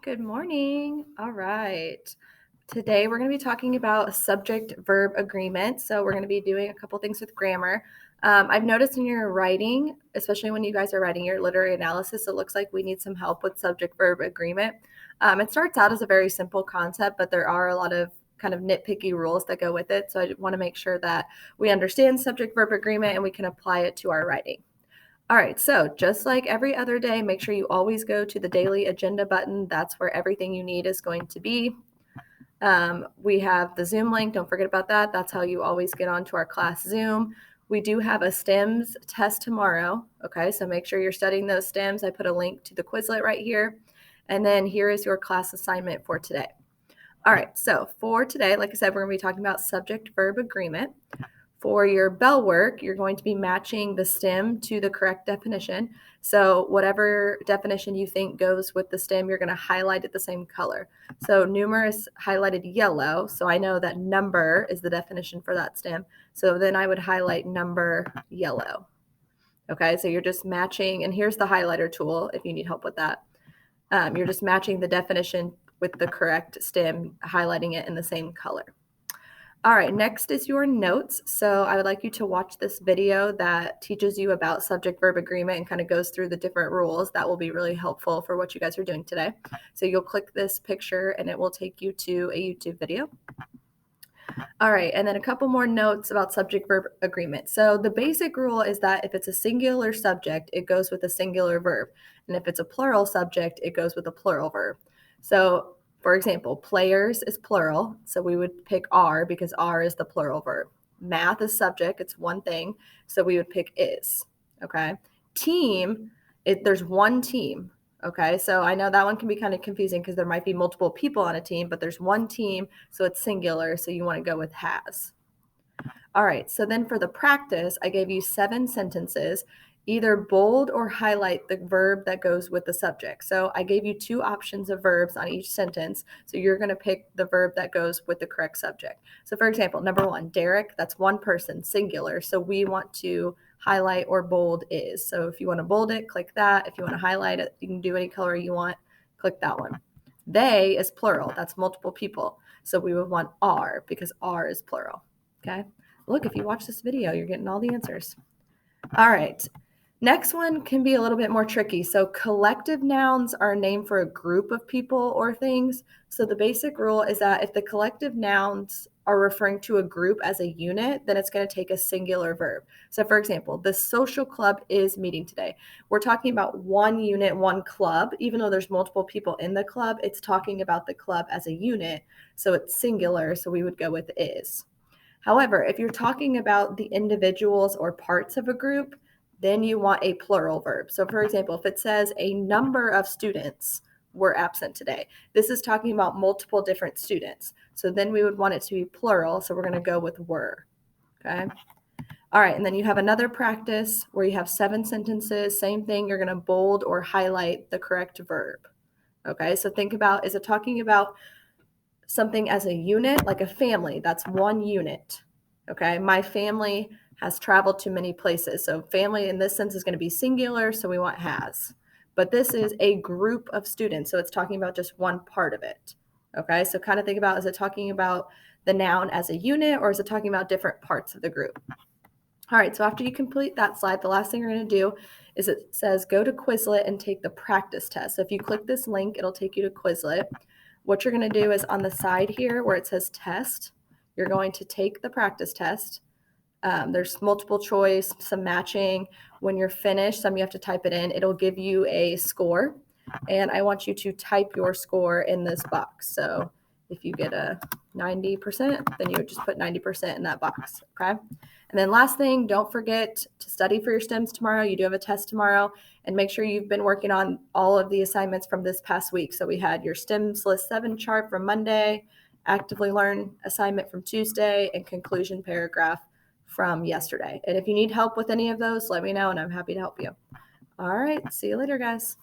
Good morning. All right. Today we're going to be talking about subject-verb agreement. So we're going to be doing a couple things with grammar. I've noticed in your writing, especially when you guys are writing your literary analysis, it looks like we need some help with subject-verb agreement. It starts out as a very simple concept, but there are a lot of kind of nitpicky rules that go with it. So I want to make sure that we understand subject-verb agreement and we can apply it to our writing. All right, so just like every other day, make sure you always go to the daily agenda button. That's where everything you need is going to be. We have the Zoom link. Don't forget about that. That's how you always get onto our class Zoom. We do have a STEMS test tomorrow. Okay, so make sure you're studying those STEMS. I put a link to the Quizlet right here. And then here is your class assignment for today. All right, so for today, like I said, we're going to be talking about subject-verb agreement. For your bell work, you're going to be matching the stem to the correct definition. So whatever definition you think goes with the stem, you're going to highlight it the same color. So numerous highlighted yellow. So I know that number is the definition for that stem. So then I would highlight number yellow. Okay, so you're just matching, and here's the highlighter tool if you need help with that. You're just matching the definition with the correct stem, highlighting it in the same color. All right, next is your notes. So I would like you to watch this video that teaches you about subject-verb agreement and kind of goes through the different rules. That will be really helpful for what you guys are doing today. So you'll click this picture and it will take you to a YouTube video. All right, and then a couple more notes about subject-verb agreement. So the basic rule is that if it's a singular subject, it goes with a singular verb. And if it's a plural subject, it goes with a plural verb. So for example, players is plural, so we would pick are because are is the plural verb. Math is subject, it's one thing, so we would pick is, okay? Team, there's one team, okay? So I know that one can be kind of confusing because there might be multiple people on a team, but there's one team, so it's singular, so you want to go with has. All right, so then for the practice, I gave you 7 sentences. Either bold or highlight the verb that goes with the subject. So I gave you 2 options of verbs on each sentence. So you're going to pick the verb that goes with the correct subject. So for example, number 1, Derek, that's one person, singular. So we want to highlight or bold is. So if you want to bold it, click that. If you want to highlight it, you can do any color you want, click that one. They is plural, that's multiple people. So we would want are because are is plural, okay? Look, if you watch this video, you're getting all the answers. All right. Next one can be a little bit more tricky. So collective nouns are a name for a group of people or things. So the basic rule is that if the collective nouns are referring to a group as a unit, then it's going to take a singular verb. So for example, the social club is meeting today. We're talking about one unit, one club. Even though there's multiple people in the club, it's talking about the club as a unit. So it's singular, so we would go with is. However, if you're talking about the individuals or parts of a group, then you want a plural verb. So for example, if it says a number of students were absent today, this is talking about multiple different students. So then we would want it to be plural. So we're going to go with were. Okay. All right. And then you have another practice where you have 7 sentences. Same thing. You're going to bold or highlight the correct verb. Okay. So think about, is it talking about something as a unit, like a family? That's one unit. Okay. My family has traveled to many places. So family in this sense is going to be singular. So we want has. But this is a group of students. So it's talking about just one part of it. Okay. So kind of think about, is it talking about the noun as a unit or is it talking about different parts of the group? All right. So after you complete that slide, the last thing you're going to do is it says go to Quizlet and take the practice test. So if you click this link, it'll take you to Quizlet. What you're going to do is on the side here where it says test, you're going to take the practice test. There's multiple choice, some matching. When you're finished, some you have to type it in. It'll give you a score, and I want you to type your score in this box. So if you get a 90%, then you would just put 90% in that box, okay? And then last thing, don't forget to study for your STEMs tomorrow. You do have a test tomorrow, and make sure you've been working on all of the assignments from this past week. So we had your STEMs List 7 chart from Monday, Actively Learn assignment from Tuesday, and conclusion paragraph from yesterday. And if you need help with any of those, let me know and I'm happy to help you. All right. See you later, guys.